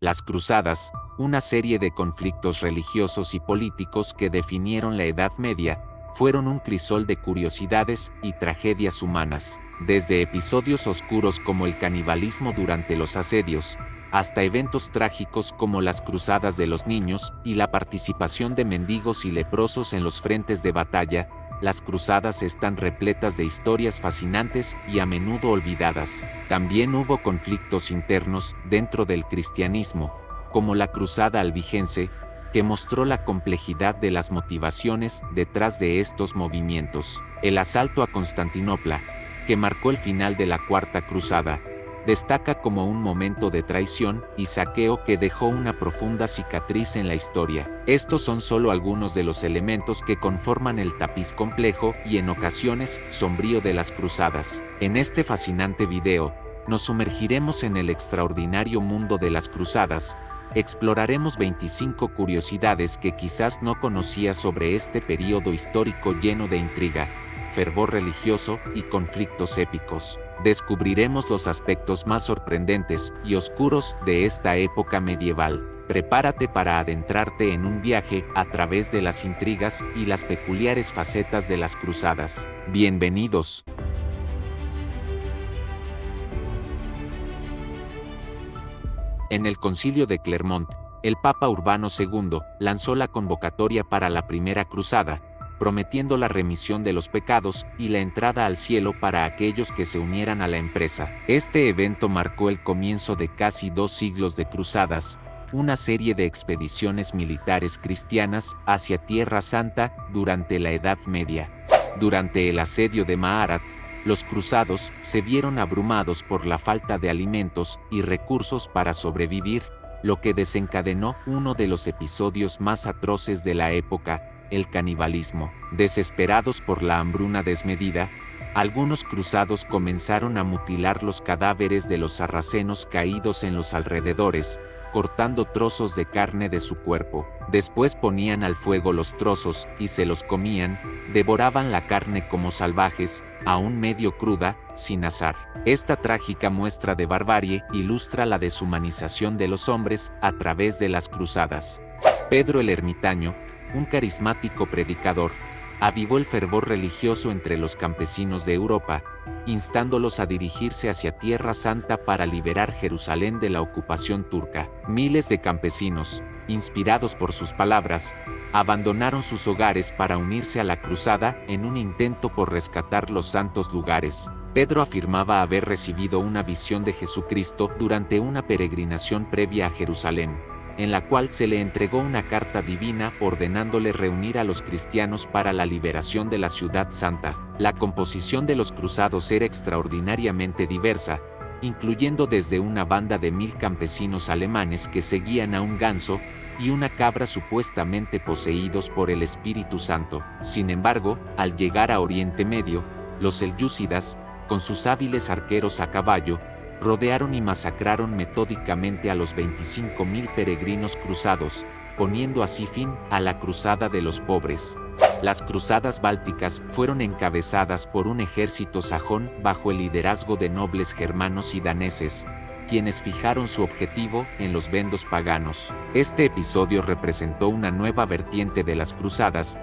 Las Cruzadas, una serie de conflictos religiosos y políticos que definieron la Edad Media, fueron un crisol de curiosidades y tragedias humanas, desde episodios oscuros como el canibalismo durante los asedios, hasta eventos trágicos como las Cruzadas de los Niños y la participación de mendigos y leprosos en los frentes de batalla. Las cruzadas están repletas de historias fascinantes y a menudo olvidadas. También hubo conflictos internos dentro del cristianismo, como la Cruzada Albigense, que mostró la complejidad de las motivaciones detrás de estos movimientos. El asalto a Constantinopla, que marcó el final de la Cuarta Cruzada, destaca como un momento de traición y saqueo que dejó una profunda cicatriz en la historia. Estos son solo algunos de los elementos que conforman el tapiz complejo y en ocasiones sombrío de las cruzadas. En este fascinante video, nos sumergiremos en el extraordinario mundo de las cruzadas. Exploraremos 25 curiosidades que quizás no conocías sobre este periodo histórico lleno de intriga, fervor religioso y conflictos épicos. Descubriremos los aspectos más sorprendentes y oscuros de esta época medieval. Prepárate para adentrarte en un viaje a través de las intrigas y las peculiares facetas de las cruzadas. Bienvenidos. En el Concilio de Clermont, el Papa Urbano II lanzó la convocatoria para la Primera Cruzada, prometiendo la remisión de los pecados y la entrada al cielo para aquellos que se unieran a la empresa. Este evento marcó el comienzo de casi 2 siglos de cruzadas, una serie de expediciones militares cristianas hacia Tierra Santa durante la Edad Media. Durante el asedio de Maarat, los cruzados se vieron abrumados por la falta de alimentos y recursos para sobrevivir, lo que desencadenó uno de los episodios más atroces de la época, el canibalismo. Desesperados por la hambruna desmedida, algunos cruzados comenzaron a mutilar los cadáveres de los sarracenos caídos en los alrededores, cortando trozos de carne de su cuerpo. Después ponían al fuego los trozos y se los comían, devoraban la carne como salvajes, aún medio cruda, sin asar. Esta trágica muestra de barbarie ilustra la deshumanización de los hombres a través de las cruzadas. Pedro el Ermitaño, un carismático predicador, avivó el fervor religioso entre los campesinos de Europa, instándolos a dirigirse hacia Tierra Santa para liberar Jerusalén de la ocupación turca. Miles de campesinos, inspirados por sus palabras, abandonaron sus hogares para unirse a la cruzada en un intento por rescatar los santos lugares. Pedro afirmaba haber recibido una visión de Jesucristo durante una peregrinación previa a Jerusalén, en la cual se le entregó una carta divina ordenándole reunir a los cristianos para la liberación de la ciudad santa. La composición de los cruzados era extraordinariamente diversa, incluyendo desde una banda de 1000 campesinos alemanes que seguían a un ganso y una cabra supuestamente poseídos por el Espíritu Santo. Sin embargo, al llegar a Oriente Medio, los selyúcidas, con sus hábiles arqueros a caballo, rodearon y masacraron metódicamente a los 25.000 peregrinos cruzados, poniendo así fin a la Cruzada de los Pobres. Las cruzadas bálticas fueron encabezadas por un ejército sajón bajo el liderazgo de nobles germanos y daneses, quienes fijaron su objetivo en los vendos paganos. Este episodio representó una nueva vertiente de las cruzadas,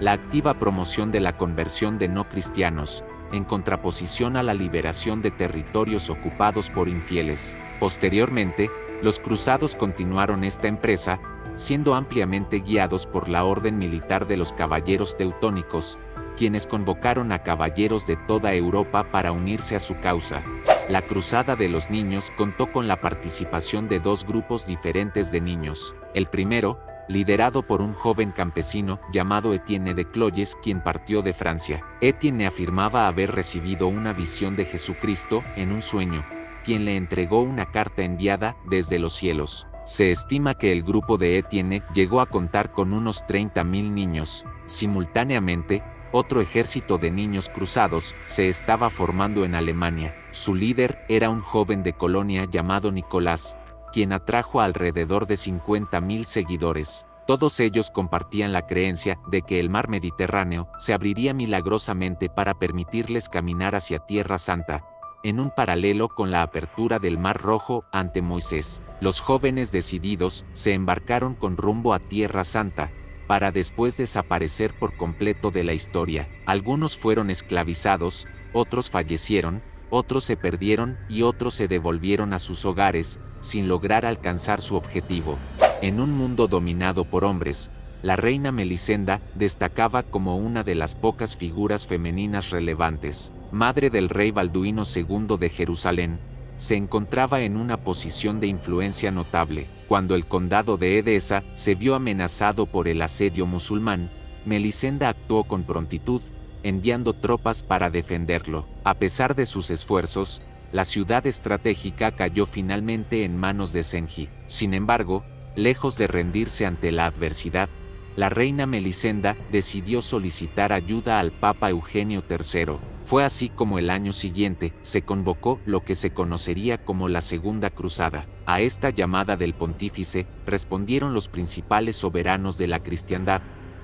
la activa promoción de la conversión de no cristianos, en contraposición a la liberación de territorios ocupados por infieles. Posteriormente, los cruzados continuaron esta empresa, siendo ampliamente guiados por la orden militar de los caballeros teutónicos, quienes convocaron a caballeros de toda Europa para unirse a su causa. La Cruzada de los Niños contó con la participación de 2 grupos diferentes de niños. El primero, liderado por un joven campesino llamado Etienne de Cloyes, quien partió de Francia. Etienne afirmaba haber recibido una visión de Jesucristo en un sueño, quien le entregó una carta enviada desde los cielos. Se estima que el grupo de Etienne llegó a contar con unos 30.000 niños. Simultáneamente, otro ejército de niños cruzados se estaba formando en Alemania. Su líder era un joven de Colonia llamado Nicolás, quien atrajo a alrededor de 50.000 seguidores. Todos ellos compartían la creencia de que el mar Mediterráneo se abriría milagrosamente para permitirles caminar hacia Tierra Santa, en un paralelo con la apertura del Mar Rojo ante Moisés. Los jóvenes decididos se embarcaron con rumbo a Tierra Santa, para después desaparecer por completo de la historia. Algunos fueron esclavizados, otros fallecieron, otros se perdieron y otros se devolvieron a sus hogares, sin lograr alcanzar su objetivo. En un mundo dominado por hombres, la reina Melisenda destacaba como una de las pocas figuras femeninas relevantes. Madre del rey Balduino II de Jerusalén, se encontraba en una posición de influencia notable. Cuando el condado de Edesa se vio amenazado por el asedio musulmán, Melisenda actuó con prontitud, enviando tropas para defenderlo. A pesar de sus esfuerzos, la ciudad estratégica cayó finalmente en manos de Senji. Sin embargo, lejos de rendirse ante la adversidad, la reina Melisenda decidió solicitar ayuda al Papa Eugenio III. Fue así como el año siguiente se convocó lo que se conocería como la Segunda Cruzada. A esta llamada del pontífice respondieron los principales soberanos de la cristiandad,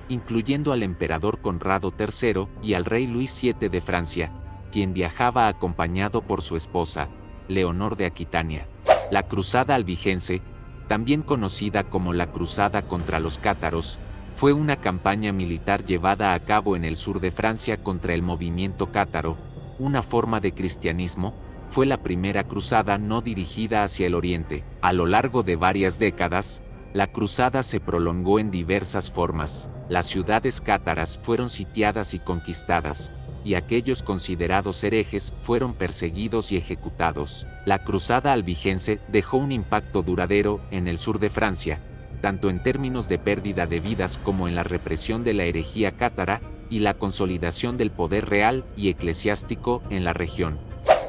incluyendo al emperador Conrado III y al rey Luis VII de Francia, quien viajaba acompañado por su esposa, Leonor de Aquitania. La Cruzada Albigense, también conocida como la Cruzada contra los cátaros, fue una campaña militar llevada a cabo en el sur de Francia contra el movimiento cátaro, una forma de cristianismo. Fue la primera cruzada no dirigida hacia el oriente. A lo largo de varias décadas, la cruzada se prolongó en diversas formas. Las ciudades cátaras fueron sitiadas y conquistadas, y aquellos considerados herejes fueron perseguidos y ejecutados. La cruzada albigense dejó un impacto duradero en el sur de Francia, tanto en términos de pérdida de vidas como en la represión de la herejía cátara y la consolidación del poder real y eclesiástico en la región.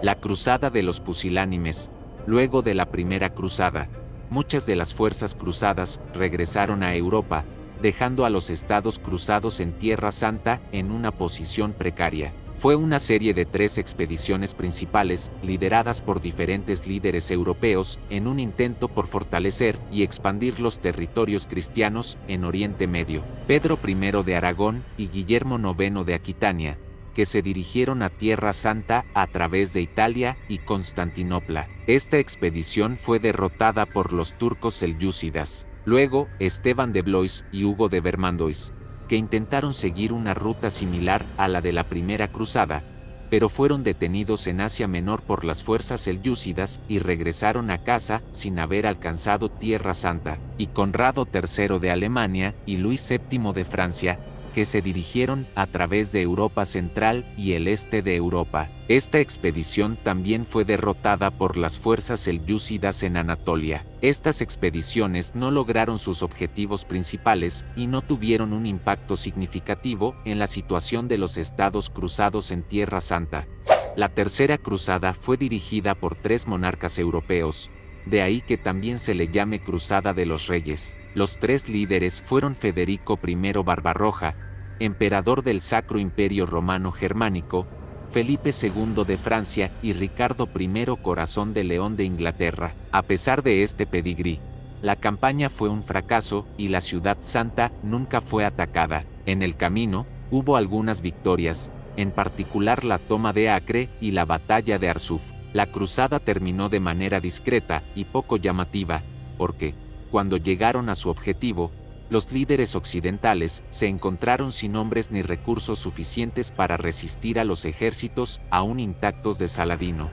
La Cruzada de los Pusilánimes. Luego de la Primera Cruzada, muchas de las fuerzas cruzadas regresaron a Europa, dejando a los estados cruzados en Tierra Santa en una posición precaria. Fue una serie de 3 expediciones principales, lideradas por diferentes líderes europeos, en un intento por fortalecer y expandir los territorios cristianos en Oriente Medio. Pedro I de Aragón y Guillermo IX de Aquitania, que se dirigieron a Tierra Santa a través de Italia y Constantinopla. Esta expedición fue derrotada por los turcos selyúcidas. Luego, Esteban de Blois y Hugo de Vermandois, que intentaron seguir una ruta similar a la de la Primera Cruzada, pero fueron detenidos en Asia Menor por las fuerzas selyúcidas y regresaron a casa sin haber alcanzado Tierra Santa. Y Conrado III de Alemania y Luis VII de Francia, que se dirigieron a través de Europa Central y el este de Europa. Esta expedición también fue derrotada por las fuerzas selyúcidas en Anatolia. Estas expediciones no lograron sus objetivos principales y no tuvieron un impacto significativo en la situación de los estados cruzados en Tierra Santa. La Tercera Cruzada fue dirigida por 3 monarcas europeos, de ahí que también se le llame Cruzada de los Reyes. Los 3 líderes fueron Federico I Barbarroja, emperador del Sacro Imperio Romano Germánico, Felipe II de Francia y Ricardo I Corazón de León de Inglaterra. A pesar de este pedigrí, la campaña fue un fracaso y la Ciudad Santa nunca fue atacada. En el camino, hubo algunas victorias, en particular la toma de Acre y la batalla de Arsuf. La cruzada terminó de manera discreta y poco llamativa, porque, cuando llegaron a su objetivo, los líderes occidentales se encontraron sin hombres ni recursos suficientes para resistir a los ejércitos aún intactos de Saladino.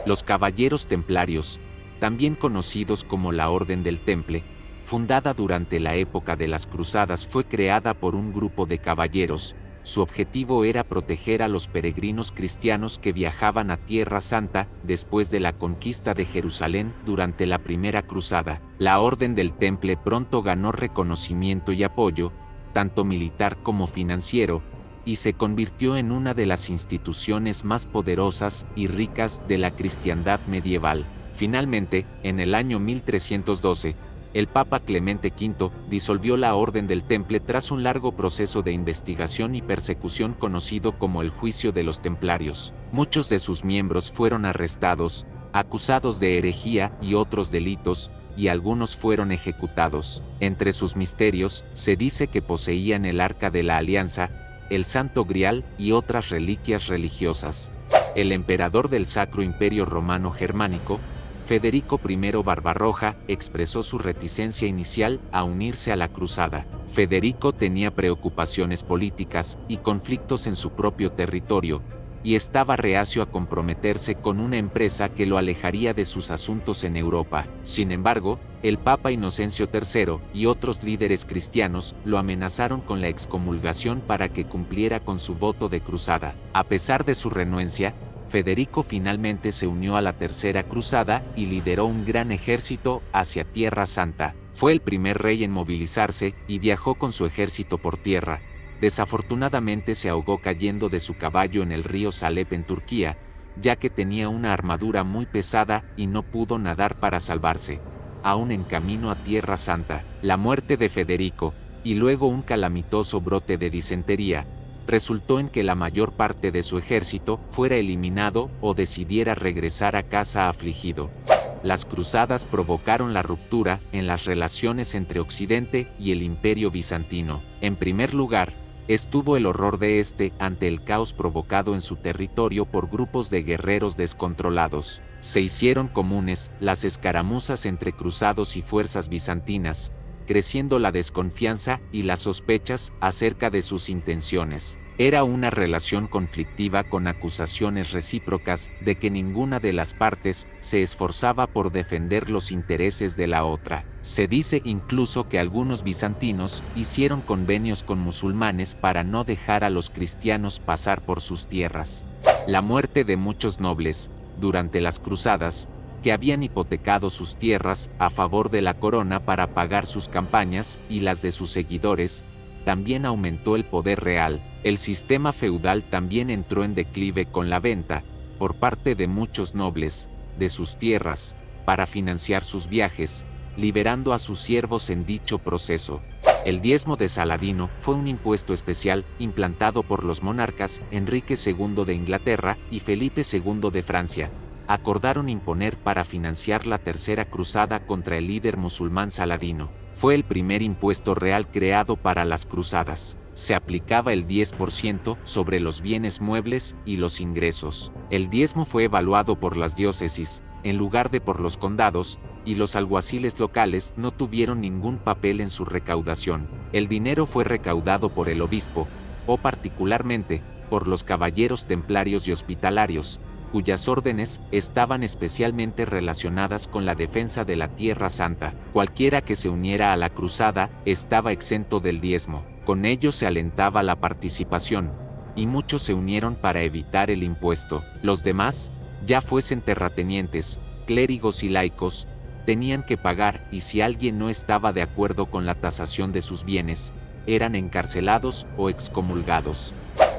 Los Caballeros Templarios, también conocidos como la Orden del Temple, fundada durante la época de las Cruzadas, fue creada por un grupo de caballeros. Su objetivo era proteger a los peregrinos cristianos que viajaban a Tierra Santa después de la conquista de Jerusalén durante la Primera Cruzada. La Orden del Temple pronto ganó reconocimiento y apoyo, tanto militar como financiero, y se convirtió en una de las instituciones más poderosas y ricas de la cristiandad medieval. Finalmente, en el año 1312, el Papa Clemente V disolvió la Orden del Temple tras un largo proceso de investigación y persecución conocido como el Juicio de los Templarios. Muchos de sus miembros fueron arrestados, acusados de herejía y otros delitos, y algunos fueron ejecutados. Entre sus misterios, se dice que poseían el Arca de la Alianza, el Santo Grial y otras reliquias religiosas. El emperador del Sacro Imperio Romano Germánico, Federico I Barbarroja, expresó su reticencia inicial a unirse a la cruzada. Federico tenía preocupaciones políticas y conflictos en su propio territorio, y estaba reacio a comprometerse con una empresa que lo alejaría de sus asuntos en Europa. Sin embargo, el Papa Inocencio III y otros líderes cristianos lo amenazaron con la excomulgación para que cumpliera con su voto de cruzada. A pesar de su renuencia, Federico finalmente se unió a la Tercera Cruzada y lideró un gran ejército hacia Tierra Santa. Fue el primer rey en movilizarse y viajó con su ejército por tierra. Desafortunadamente se ahogó cayendo de su caballo en el río Salep en Turquía, ya que tenía una armadura muy pesada y no pudo nadar para salvarse. Aún en camino a Tierra Santa, la muerte de Federico, y luego un calamitoso brote de disentería, resultó en que la mayor parte de su ejército fuera eliminado o decidiera regresar a casa afligido. Las cruzadas provocaron la ruptura en las relaciones entre Occidente y el Imperio Bizantino. En primer lugar, estuvo el horror de este ante el caos provocado en su territorio por grupos de guerreros descontrolados. Se hicieron comunes las escaramuzas entre cruzados y fuerzas bizantinas, creciendo la desconfianza y las sospechas acerca de sus intenciones. Era una relación conflictiva con acusaciones recíprocas de que ninguna de las partes se esforzaba por defender los intereses de la otra. Se dice incluso que algunos bizantinos hicieron convenios con musulmanes para no dejar a los cristianos pasar por sus tierras. La muerte de muchos nobles, durante las cruzadas, que habían hipotecado sus tierras a favor de la corona para pagar sus campañas y las de sus seguidores, también aumentó el poder real. El sistema feudal también entró en declive con la venta, por parte de muchos nobles, de sus tierras, para financiar sus viajes, liberando a sus siervos en dicho proceso. El diezmo de Saladino fue un impuesto especial implantado por los monarcas Enrique II de Inglaterra y Felipe II de Francia. Acordaron imponer para financiar la Tercera Cruzada contra el líder musulmán Saladino. Fue el primer impuesto real creado para las cruzadas. Se aplicaba el 10% sobre los bienes muebles y los ingresos. El diezmo fue evaluado por las diócesis, en lugar de por los condados, y los alguaciles locales no tuvieron ningún papel en su recaudación. El dinero fue recaudado por el obispo, o particularmente, por los caballeros templarios y hospitalarios, cuyas órdenes estaban especialmente relacionadas con la defensa de la Tierra Santa. Cualquiera que se uniera a la cruzada estaba exento del diezmo. Con ello se alentaba la participación, y muchos se unieron para evitar el impuesto. Los demás, ya fuesen terratenientes, clérigos y laicos, tenían que pagar, y si alguien no estaba de acuerdo con la tasación de sus bienes, eran encarcelados o excomulgados.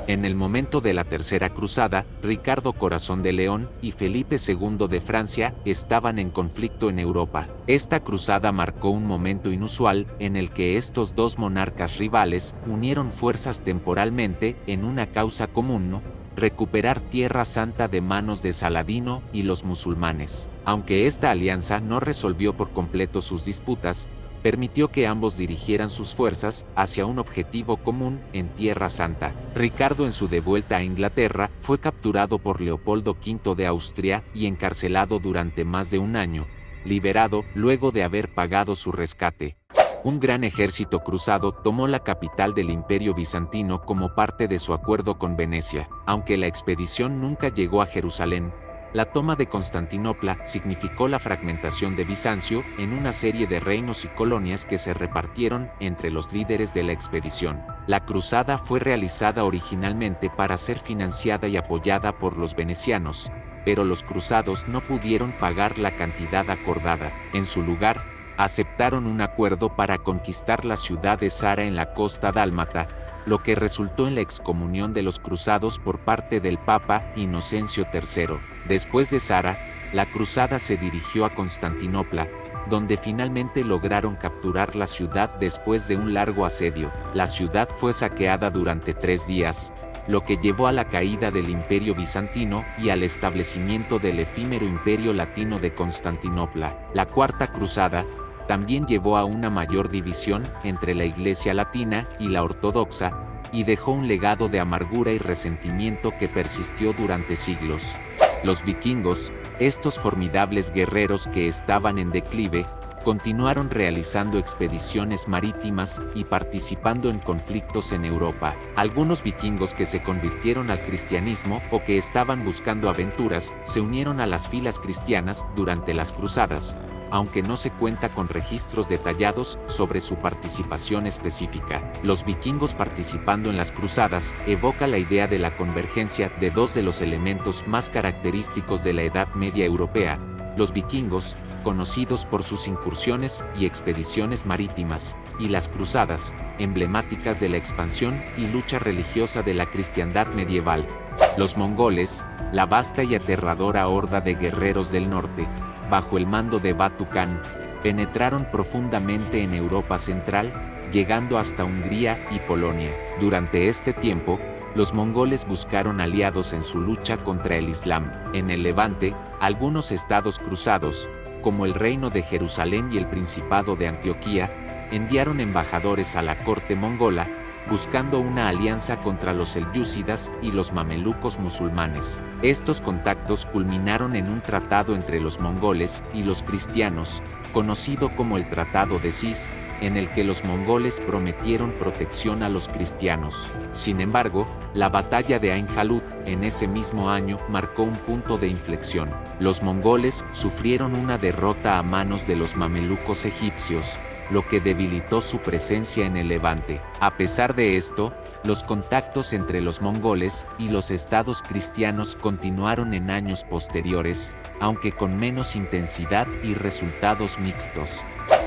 En el momento de la Tercera Cruzada, Ricardo Corazón de León y Felipe II de Francia estaban en conflicto en Europa. Esta cruzada marcó un momento inusual en el que estos dos monarcas rivales unieron fuerzas temporalmente en una causa común: recuperar Tierra Santa de manos de Saladino y los musulmanes. Aunque esta alianza no resolvió por completo sus disputas, permitió que ambos dirigieran sus fuerzas hacia un objetivo común en Tierra Santa. Ricardo, en su devuelta a Inglaterra, fue capturado por Leopoldo V de Austria y encarcelado durante más de un año, liberado luego de haber pagado su rescate. Un gran ejército cruzado tomó la capital del Imperio Bizantino como parte de su acuerdo con Venecia. Aunque la expedición nunca llegó a Jerusalén, la toma de Constantinopla significó la fragmentación de Bizancio en una serie de reinos y colonias que se repartieron entre los líderes de la expedición. La cruzada fue realizada originalmente para ser financiada y apoyada por los venecianos, pero los cruzados no pudieron pagar la cantidad acordada. En su lugar, aceptaron un acuerdo para conquistar la ciudad de Zara en la costa dálmata, lo que resultó en la excomunión de los cruzados por parte del Papa Inocencio III. Después de Zara, la cruzada se dirigió a Constantinopla, donde finalmente lograron capturar la ciudad después de un largo asedio. La ciudad fue saqueada durante 3 días, lo que llevó a la caída del Imperio Bizantino y al establecimiento del efímero Imperio Latino de Constantinopla. La Cuarta Cruzada también llevó a una mayor división entre la Iglesia Latina y la Ortodoxa, y dejó un legado de amargura y resentimiento que persistió durante siglos. Los vikingos, estos formidables guerreros que estaban en declive, continuaron realizando expediciones marítimas y participando en conflictos en Europa. Algunos vikingos que se convirtieron al cristianismo o que estaban buscando aventuras se unieron a las filas cristianas durante las cruzadas, aunque no se cuenta con registros detallados sobre su participación específica. Los vikingos participando en las cruzadas evoca la idea de la convergencia de dos de los elementos más característicos de la Edad Media europea. Los vikingos, conocidos por sus incursiones y expediciones marítimas, y las cruzadas, emblemáticas de la expansión y lucha religiosa de la cristiandad medieval. Los mongoles, la vasta y aterradora horda de guerreros del norte, bajo el mando de Batu Khan, penetraron profundamente en Europa Central, llegando hasta Hungría y Polonia. Durante este tiempo, los mongoles buscaron aliados en su lucha contra el Islam. En el Levante, algunos estados cruzados, como el Reino de Jerusalén y el Principado de Antioquía, enviaron embajadores a la corte mongola, buscando una alianza contra los selyúcidas y los mamelucos musulmanes. Estos contactos culminaron en un tratado entre los mongoles y los cristianos, conocido como el Tratado de Sis, en el que los mongoles prometieron protección a los cristianos. Sin embargo, la batalla de Ain Jalut en ese mismo año marcó un punto de inflexión. Los mongoles sufrieron una derrota a manos de los mamelucos egipcios, lo que debilitó su presencia en el Levante. A pesar de esto, los contactos entre los mongoles y los estados cristianos continuaron en años posteriores, aunque con menos intensidad y resultados mixtos.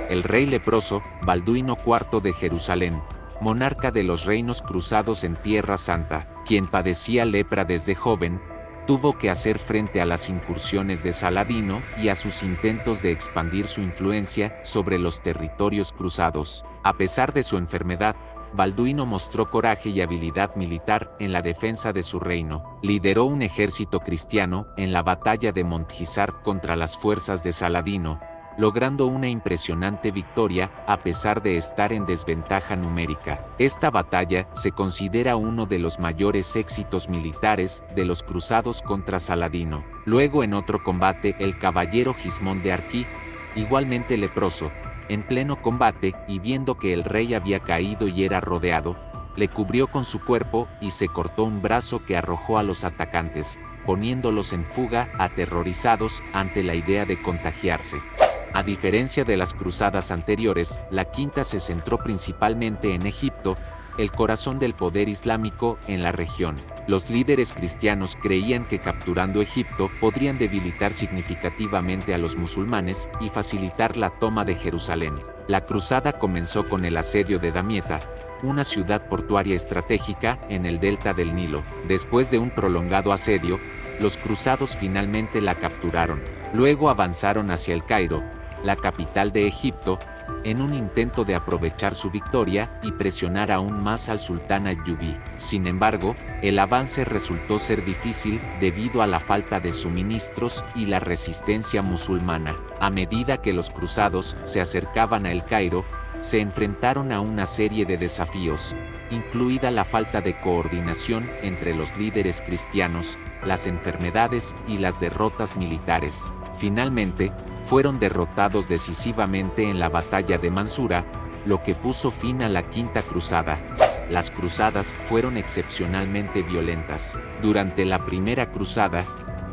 El rey leproso, Balduino IV de Jerusalén, monarca de los reinos cruzados en Tierra Santa, quien padecía lepra desde joven, tuvo que hacer frente a las incursiones de Saladino y a sus intentos de expandir su influencia sobre los territorios cruzados. A pesar de su enfermedad, Balduino mostró coraje y habilidad militar en la defensa de su reino. Lideró un ejército cristiano en la batalla de Montgisart contra las fuerzas de Saladino, logrando una impresionante victoria a pesar de estar en desventaja numérica. Esta batalla se considera uno de los mayores éxitos militares de los cruzados contra Saladino. Luego, en otro combate, el caballero Gismón de Arquí, igualmente leproso, en pleno combate y viendo que el rey había caído y era rodeado, le cubrió con su cuerpo y se cortó un brazo que arrojó a los atacantes, poniéndolos en fuga, aterrorizados ante la idea de contagiarse. A diferencia de las cruzadas anteriores, la quinta se centró principalmente en Egipto, el corazón del poder islámico en la región. Los líderes cristianos creían que capturando Egipto podrían debilitar significativamente a los musulmanes y facilitar la toma de Jerusalén. La cruzada comenzó con el asedio de Damieta, una ciudad portuaria estratégica en el delta del Nilo. Después de un prolongado asedio, los cruzados finalmente la capturaron. Luego avanzaron hacia el Cairo, la capital de Egipto, en un intento de aprovechar su victoria y presionar aún más al sultán Ayyubí. Sin embargo, el avance resultó ser difícil debido a la falta de suministros y la resistencia musulmana. A medida que los cruzados se acercaban a El Cairo, se enfrentaron a una serie de desafíos, incluida la falta de coordinación entre los líderes cristianos, las enfermedades y las derrotas militares. Finalmente, fueron derrotados decisivamente en la batalla de Mansura, lo que puso fin a la Quinta Cruzada. Las cruzadas fueron excepcionalmente violentas. Durante la Primera Cruzada,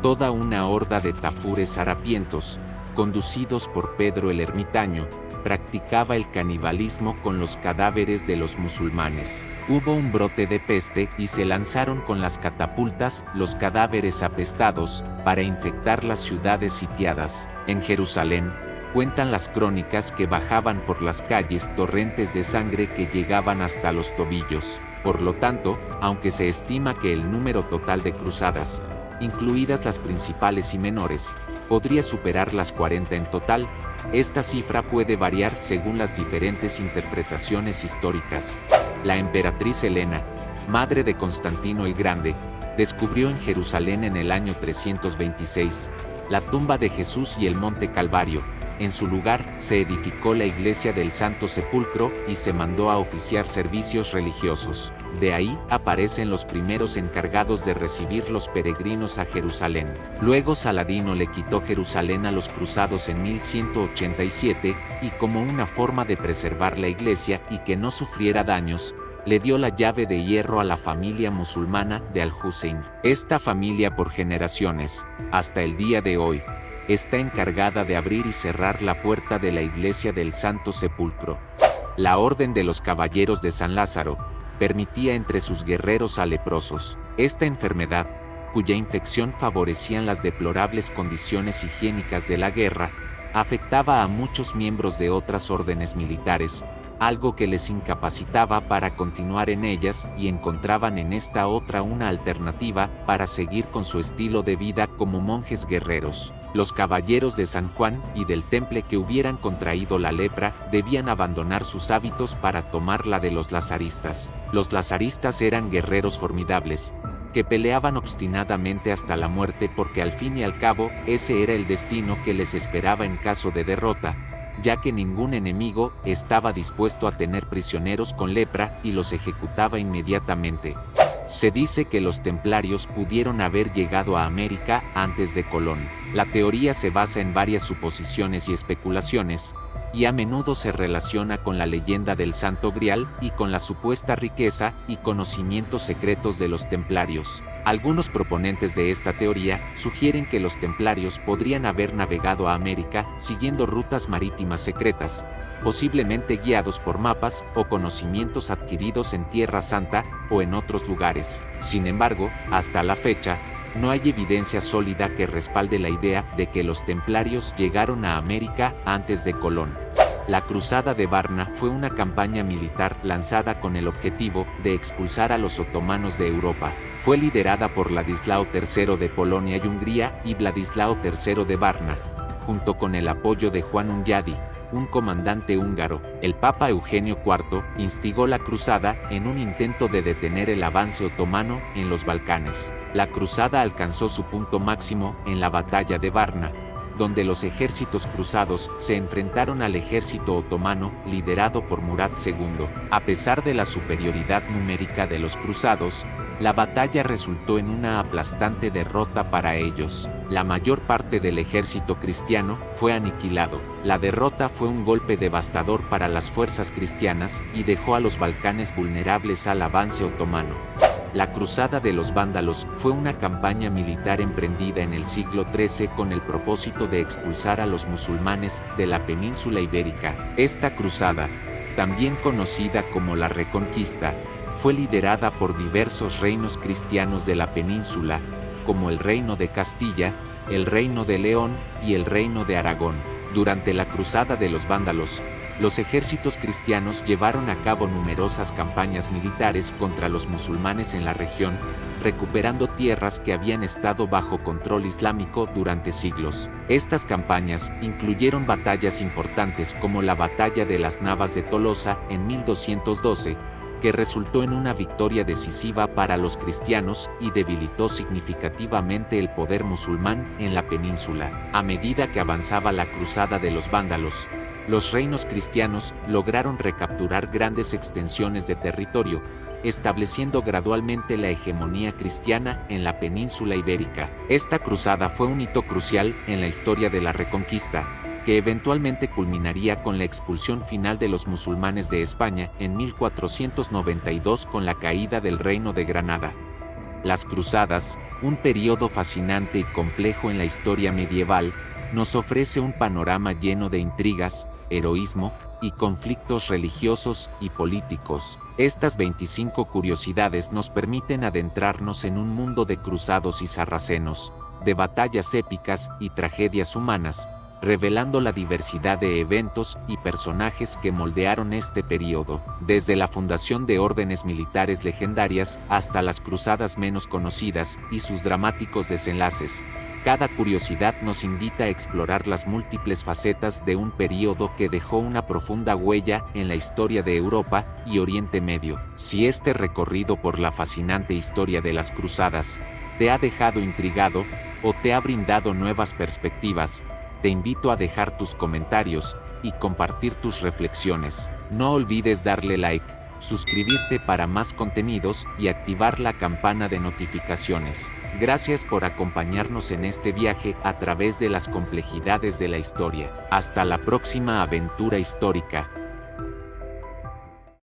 toda una horda de tafures harapientos, conducidos por Pedro el Ermitaño, practicaba el canibalismo con los cadáveres de los musulmanes. Hubo un brote de peste y se lanzaron con las catapultas los cadáveres apestados para infectar las ciudades sitiadas. En Jerusalén, cuentan las crónicas que bajaban por las calles torrentes de sangre que llegaban hasta los tobillos. Por lo tanto, aunque se estima que el número total de cruzadas, incluidas las principales y menores, podría superar las 40 en total, esta cifra puede variar según las diferentes interpretaciones históricas. La emperatriz Helena, madre de Constantino el Grande, descubrió en Jerusalén en el año 326 la tumba de Jesús y el monte Calvario, En su lugar, se edificó la iglesia del Santo Sepulcro y se mandó a oficiar servicios religiosos. De ahí aparecen los primeros encargados de recibir los peregrinos a Jerusalén. Luego Saladino le quitó Jerusalén a los cruzados en 1187, y como una forma de preservar la iglesia y que no sufriera daños, le dio la llave de hierro a la familia musulmana de Al-Hussein. Esta familia por generaciones, hasta el día de hoy, está encargada de abrir y cerrar la puerta de la iglesia del Santo Sepulcro. La Orden de los Caballeros de San Lázaro permitía entre sus guerreros a leprosos. Esta enfermedad, cuya infección favorecían las deplorables condiciones higiénicas de la guerra, afectaba a muchos miembros de otras órdenes militares, algo que les incapacitaba para continuar en ellas, y encontraban en esta otra una alternativa para seguir con su estilo de vida como monjes guerreros. Los caballeros de San Juan y del Temple que hubieran contraído la lepra debían abandonar sus hábitos para tomar la de los lazaristas. Los lazaristas eran guerreros formidables, que peleaban obstinadamente hasta la muerte porque al fin y al cabo ese era el destino que les esperaba en caso de derrota, ya que ningún enemigo estaba dispuesto a tener prisioneros con lepra y los ejecutaba inmediatamente. Se dice que los templarios pudieron haber llegado a América antes de Colón. La teoría se basa en varias suposiciones y especulaciones, y a menudo se relaciona con la leyenda del Santo Grial y con la supuesta riqueza y conocimientos secretos de los templarios. Algunos proponentes de esta teoría sugieren que los templarios podrían haber navegado a América siguiendo rutas marítimas secretas, posiblemente guiados por mapas o conocimientos adquiridos en Tierra Santa o en otros lugares. Sin embargo, hasta la fecha, no hay evidencia sólida que respalde la idea de que los templarios llegaron a América antes de Colón. La Cruzada de Varna fue una campaña militar lanzada con el objetivo de expulsar a los otomanos de Europa. Fue liderada por Ladislao III de Polonia y Hungría y Vladislao III de Varna, junto con el apoyo de Juan Hunyadi, un comandante húngaro. El Papa Eugenio IV instigó la cruzada en un intento de detener el avance otomano en los Balcanes. La cruzada alcanzó su punto máximo en la batalla de Varna, donde los ejércitos cruzados se enfrentaron al ejército otomano liderado por Murad II. A pesar de la superioridad numérica de los cruzados, la batalla resultó en una aplastante derrota para ellos. La mayor parte del ejército cristiano fue aniquilado. La derrota fue un golpe devastador para las fuerzas cristianas y dejó a los Balcanes vulnerables al avance otomano. La Cruzada de los Vándalos fue una campaña militar emprendida en el siglo XIII con el propósito de expulsar a los musulmanes de la península ibérica. Esta cruzada, también conocida como la Reconquista, fue liderada por diversos reinos cristianos de la península, como el Reino de Castilla, el Reino de León y el Reino de Aragón. Durante la Cruzada de los Vándalos, los ejércitos cristianos llevaron a cabo numerosas campañas militares contra los musulmanes en la región, recuperando tierras que habían estado bajo control islámico durante siglos. Estas campañas incluyeron batallas importantes como la Batalla de las Navas de Tolosa en 1212, que resultó en una victoria decisiva para los cristianos y debilitó significativamente el poder musulmán en la península. A medida que avanzaba la Cruzada de los Vándalos, los reinos cristianos lograron recapturar grandes extensiones de territorio, estableciendo gradualmente la hegemonía cristiana en la península ibérica. Esta cruzada fue un hito crucial en la historia de la Reconquista, que eventualmente culminaría con la expulsión final de los musulmanes de España en 1492 con la caída del Reino de Granada. Las cruzadas, un periodo fascinante y complejo en la historia medieval, nos ofrece un panorama lleno de intrigas, heroísmo y conflictos religiosos y políticos. Estas 25 curiosidades nos permiten adentrarnos en un mundo de cruzados y sarracenos, de batallas épicas y tragedias humanas, revelando la diversidad de eventos y personajes que moldearon este periodo, desde la fundación de órdenes militares legendarias hasta las cruzadas menos conocidas y sus dramáticos desenlaces. Cada curiosidad nos invita a explorar las múltiples facetas de un periodo que dejó una profunda huella en la historia de Europa y Oriente Medio. Si este recorrido por la fascinante historia de las cruzadas te ha dejado intrigado o te ha brindado nuevas perspectivas, Te invito a dejar tus comentarios y compartir tus reflexiones. No olvides darle like, suscribirte para más contenidos y activar la campana de notificaciones. Gracias por acompañarnos en este viaje a través de las complejidades de la historia. Hasta la próxima aventura histórica.